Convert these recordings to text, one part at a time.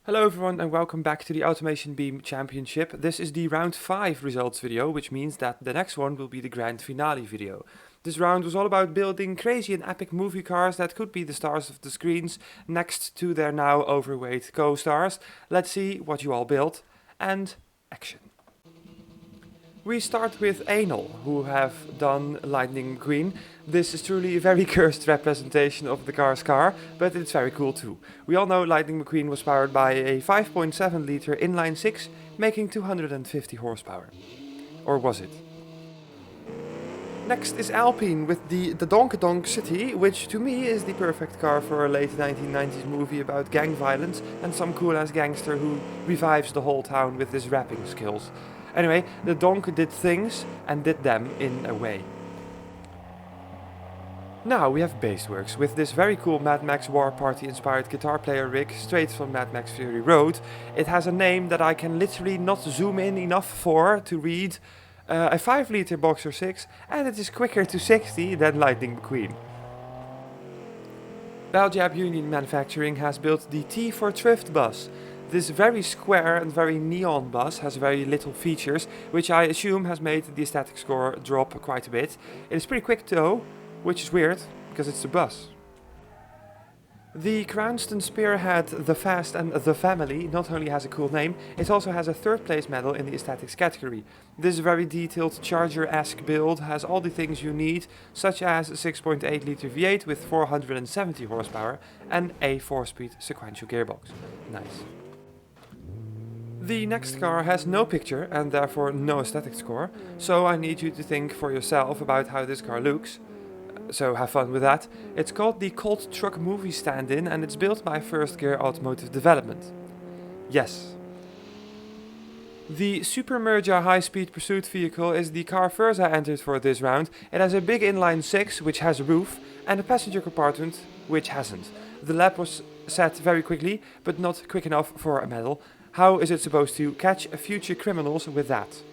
Hello everyone and welcome back to the Automation Beam Championship. This is the round 5 results video, which means that the next one will be the grand finale video. This round was all about building crazy and epic movie cars that could be the stars of the screens next to their now overweight co-stars. Let's see what you all built, and action. We start with Anal, who have done Lightning McQueen. This is truly a very cursed representation of the car's car, but it's very cool too. We all know Lightning McQueen was powered by a 5.7 liter inline 6, making 250 horsepower. Or was it? Next is Alpine with the Donk City, which to me is the perfect car for a late 1990s movie about gang violence and some cool ass gangster who revives the whole town with his rapping skills. Anyway, the Donk did things and did them in a way. Now we have Bassworks with this very cool Mad Max War Party inspired guitar player rig straight from Mad Max Fury Road. It has a name that I can literally not zoom in enough for to read. A 5 liter Boxer 6, and it is quicker to 60 than Lightning McQueen. Belgiab Union Manufacturing has built the T for Thrift bus. This very square and very neon bus has very little features, which I assume has made the aesthetic score drop quite a bit. It is pretty quick though, which is weird, because it's a bus. The Cranston Spearhead The Fast and The Family not only has a cool name, it also has a 3rd place medal in the aesthetics category. This very detailed Charger-esque build has all the things you need, such as a 6.8 liter V8 with 470 horsepower and a 4-speed sequential gearbox. Nice. The next car has no picture and therefore no aesthetic score, so I need you to think for yourself about how this car looks. So have fun with that. It's called the Colt Truck Movie Stand-In and it's built by First Gear Automotive Development. Yes. The Supermerja high-speed pursuit vehicle is the car Versa entered for this round. It has a big inline 6 which has a roof and a passenger compartment which hasn't. The lap was set very quickly but not quick enough for a medal. How is it supposed to catch future criminals with that?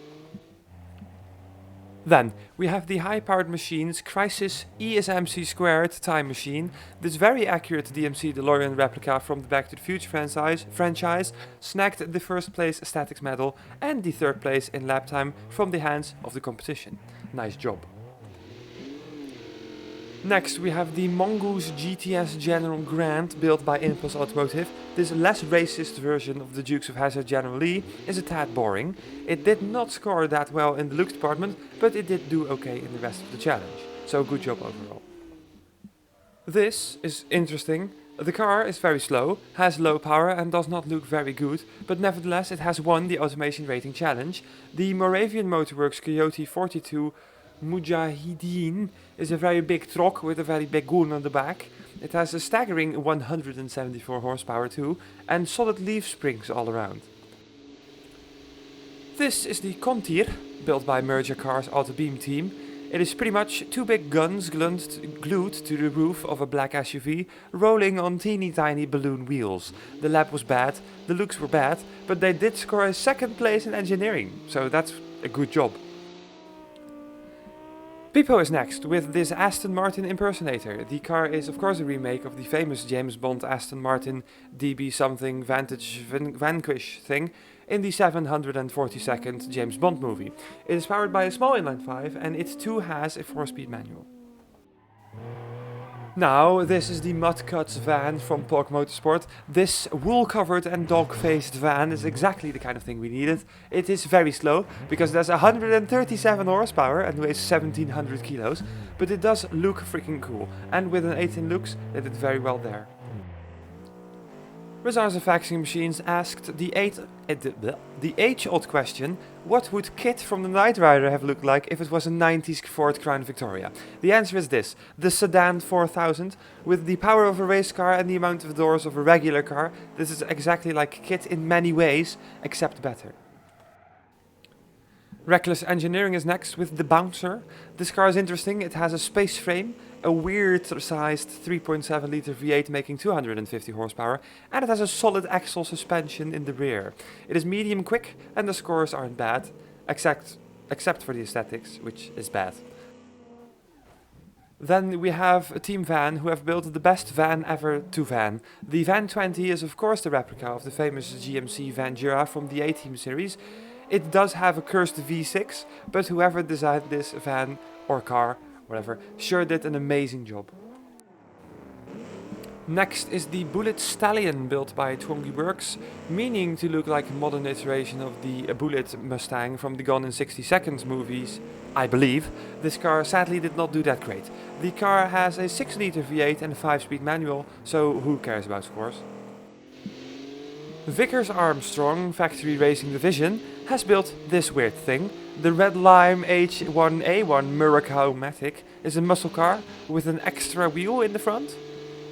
Then, we have the high-powered machines Crisis ESMC² Time Machine. This very accurate DMC DeLorean replica from the Back to the Future franchise snagged the 1st place statics medal and the 3rd place in lap time from the hands of the competition. Nice job. Next we have the Mongoose GTS General Grant built by Impulse Automotive. This less racist version of the Dukes of Hazzard General Lee is a tad boring. It did not score that well in the look department, but it did do okay in the rest of the challenge. So good job overall. This is interesting. The car is very slow, has low power and does not look very good, but nevertheless it has won the Automation Rating Challenge. The Moravian Motorworks Coyote 42 Mujahideen is a very big truck with a very big goon on the back. It has a staggering 174 horsepower too, and solid leaf springs all around. This is the Contier, built by Merger Cars Auto Beam team. It is pretty much 2 big guns glued to the roof of a black SUV, rolling on teeny tiny balloon wheels. The lap was bad, the looks were bad, but they did score a 2nd place in engineering, so that's a good job. Pipo is next with this Aston Martin impersonator. The car is of course a remake of the famous James Bond Aston Martin DB something Vantage Vanquish thing in the 742nd James Bond movie. It is powered by a small inline 5 and it too has a 4-speed manual. Now, this is the Mudcuts van from Polk Motorsport. This wool-covered and dog-faced van is exactly the kind of thing we needed. It is very slow, because it has 137 horsepower and weighs 1700 kilos, but it does look freaking cool, and with an 18 looks, they did very well there. Razar's Faxing Machines asked the age-old question, what would Kit from the Knight Rider have looked like if it was a 90s Ford Crown Victoria? The answer is this, the Sedan 4000, with the power of a race car and the amount of doors of a regular car. This is exactly like Kit in many ways, except better. Reckless Engineering is next with the Bouncer. This car is interesting, it has a space frame, a weird-sized 3.7 liter V8 making 250 horsepower, and it has a solid axle suspension in the rear. It is medium quick, and the scores aren't bad, except for the aesthetics, which is bad. Then we have Team Van, who have built the best van ever to van. The Van 20 is of course the replica of the famous GMC Van Jura from the A-Team series. It does have a cursed V6, but whoever designed this van or car, whatever, sure did an amazing job. Next is the Bullet Stallion built by Twonky Works, meaning to look like a modern iteration of the Bullet Mustang from the Gone in 60 Seconds movies, I believe. This car sadly did not do that great. The car has a 6-liter V8 and a 5-speed manual, so who cares about scores? Vickers Armstrong Factory Racing Division has built this weird thing. The Red Lime H1A1 Muraco-matic is a muscle car with an extra wheel in the front.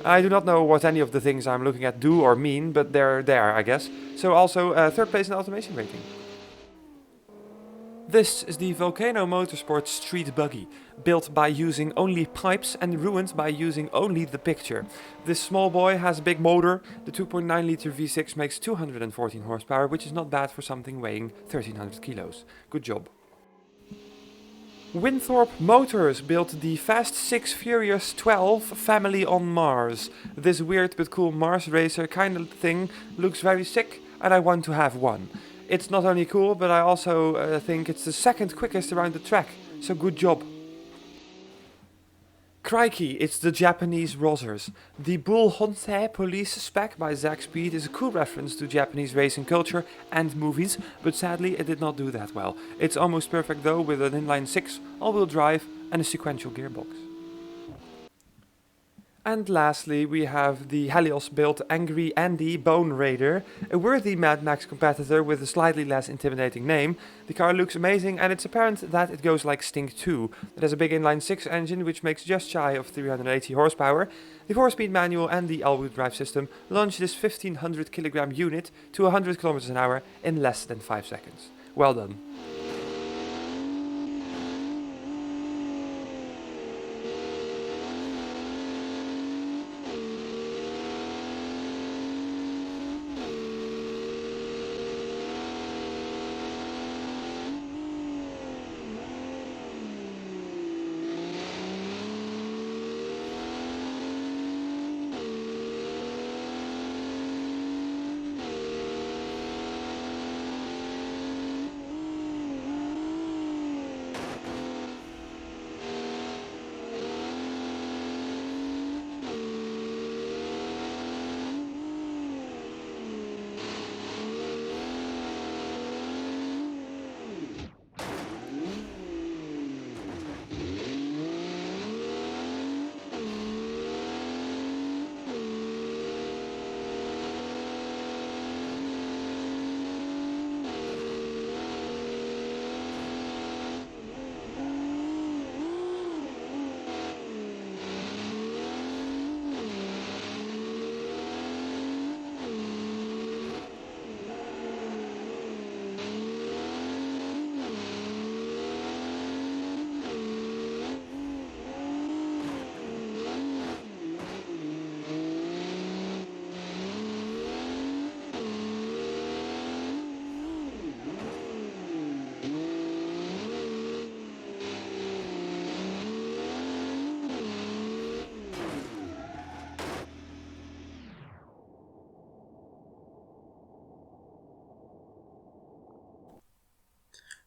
I do not know what any of the things I'm looking at do or mean, but they're there, I guess. So also third place in automation rating. This is the Volcano Motorsport Street Buggy, built by using only pipes and ruined by using only the picture. This small boy has a big motor. The 2.9 liter V6 makes 214 horsepower, which is not bad for something weighing 1300 kilos. Good job. Winthorpe Motors built the Fast 6 Furious 12 family on Mars. This weird but cool Mars racer kind of thing looks very sick and I want to have one. It's not only cool, but I also think it's the second quickest around the track, so good job. Crikey, it's the Japanese Rozzers. The Bull Honte Police spec by Zack Speed is a cool reference to Japanese racing culture and movies, but sadly it did not do that well. It's almost perfect though, with an inline 6, all-wheel drive and a sequential gearbox. And lastly, we have the Helios-built Angry Andy Bone Raider, a worthy Mad Max competitor with a slightly less intimidating name. The car looks amazing and it's apparent that it goes like Stink 2. It has a big inline 6 engine which makes just shy of 380 horsepower. The 4-speed manual and the all-wheel drive system launch this 1500 kilogram unit to 100 kilometers an hour in less than 5 seconds. Well done.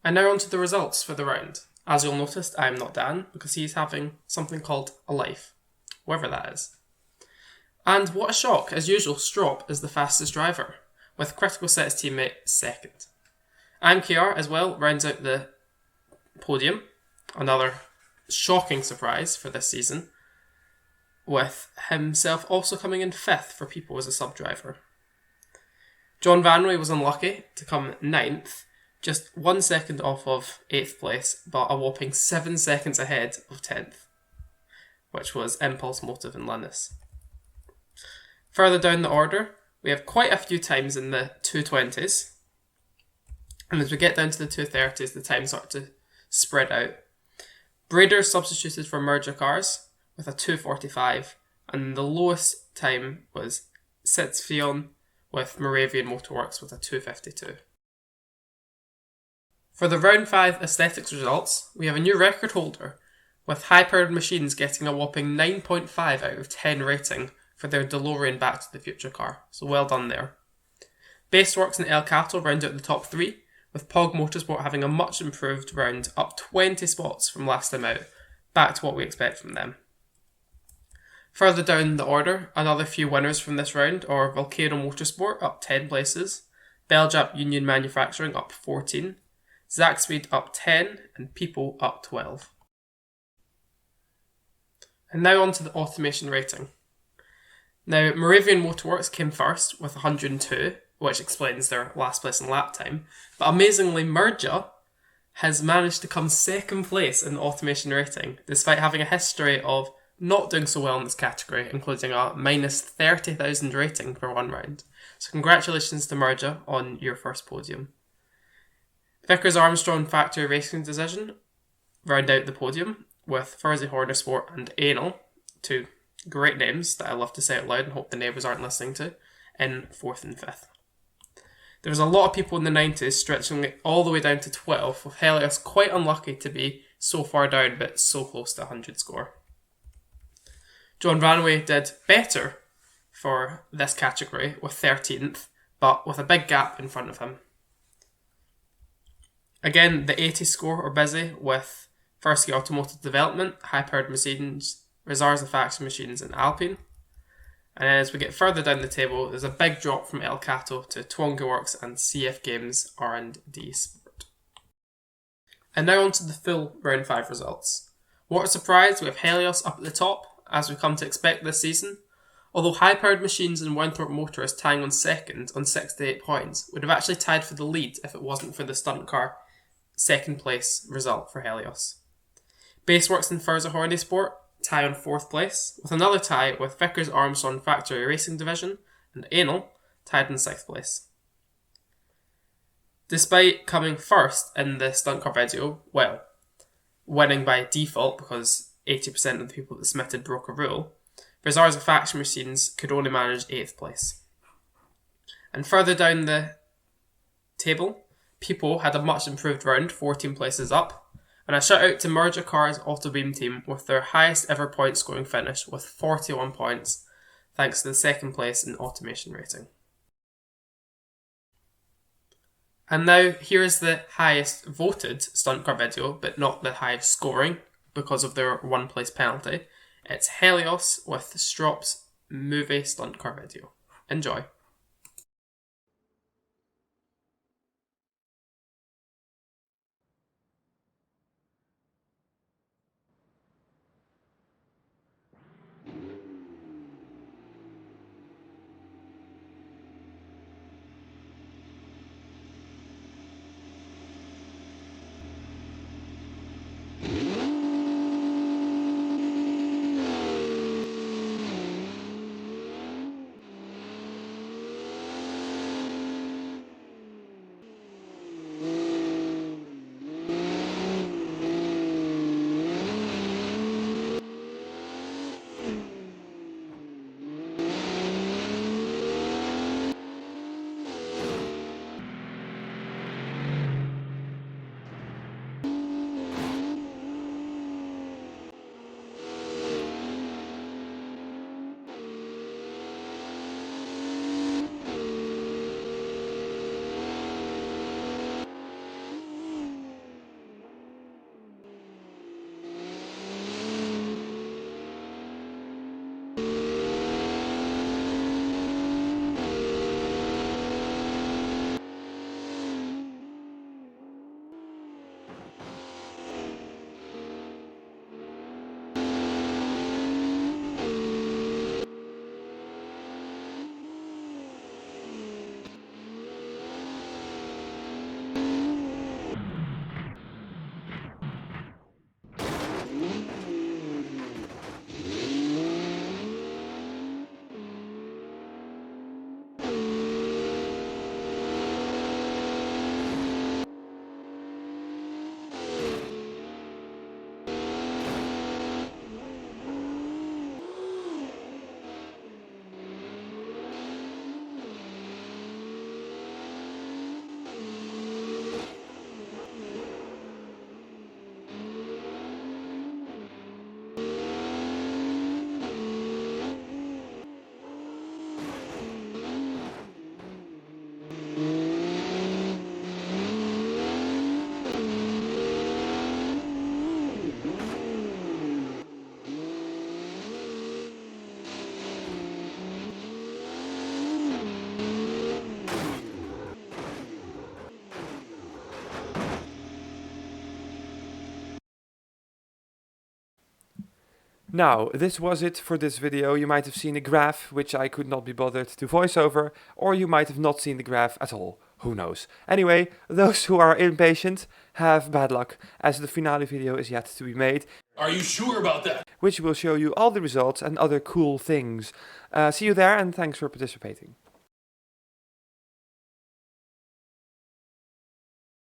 And now on to the results for the round. As you'll notice, I am not Dan, because he's having something called a life, whatever that is. And what a shock, as usual, Strop is the fastest driver, with Critical Set's teammate second. AMKR as well rounds out the podium, another shocking surprise for this season, with himself also coming in fifth for people as a sub-driver. John Vanway was unlucky to come ninth, just 1 second off of 8th place, but a whopping 7 seconds ahead of 10th, which was Impulse, Motive and Linus. Further down the order, we have quite a few times in the 220s, and as we get down to the 230s, the times start to spread out. Brader substituted for merger cars with a 245, and the lowest time was Sitzfion with Moravian Motorworks with a 252. For the round 5 aesthetics results, we have a new record holder with high-powered machines getting a whopping 9.5 out of 10 rating for their DeLorean Back to the Future car, so well done there. Baseworks and El Cato round out the top 3, with Pog Motorsport having a much improved round, up 20 spots from last time out, back to what we expect from them. Further down the order, another few winners from this round are Volcano Motorsport up 10 places, Beljap Union Manufacturing up 14, Zaxbyt up 10, and People up 12. And now on to the automation rating. Now, Moravian Motorworks came first with 102, which explains their last place in lap time, but amazingly Merja has managed to come second place in the automation rating, despite having a history of not doing so well in this category, including a minus 30,000 rating for one round. So congratulations to Merja on your first podium. Vickers Armstrong Factory Racing Division round out the podium with Furzy Horner Sport and Anal, two great names that I love to say out loud and hope the neighbours aren't listening to, in 4th and 5th. There was a lot of people in the 90s stretching it all the way down to 12, with Helios quite unlucky to be so far down but so close to 100 score. John Ranway did better for this category with 13th, but with a big gap in front of him. Again, the 80 score are busy with Fursky Automotive Development, High-Powered Machines, Rezarza Faction Machines and Alpine. And as we get further down the table, there's a big drop from El Cato to Twonga Works and CF Games R&D Sport. And now on to the full round 5 results. What a surprise, we have Helios up at the top, as we come to expect this season. Although High-Powered Machines and Winthrop Motors tying on second on 68 points would have actually tied for the lead if it wasn't for the stunt car second place result for Helios. Baseworks and Furza Horny Sport tie on 4th place, with another tie with Vickers Armstrong Factory Racing Division and Anal tied in 6th place. Despite coming first in the stunt car video, well, winning by default because 80% of the people that submitted broke a rule, Rezarza Faction Machines could only manage 8th place. And further down the table, People had a much improved round, 14 places up, and a shout out to Merja Car's Auto Beam team with their highest ever point scoring finish with 41 points, thanks to the second place in automation rating. And now here is the highest voted stunt car video, but not the highest scoring because of their 1 place penalty. It's Helios with Strop's movie stunt car video. Enjoy. Now, this was it for this video. You might have seen a graph, which I could not be bothered to voice over, or you might have not seen the graph at all. Who knows? Anyway, those who are impatient have bad luck, as the finale video is yet to be made. Are you sure about that? Which will show you all the results and other cool things. See you there, and thanks for participating.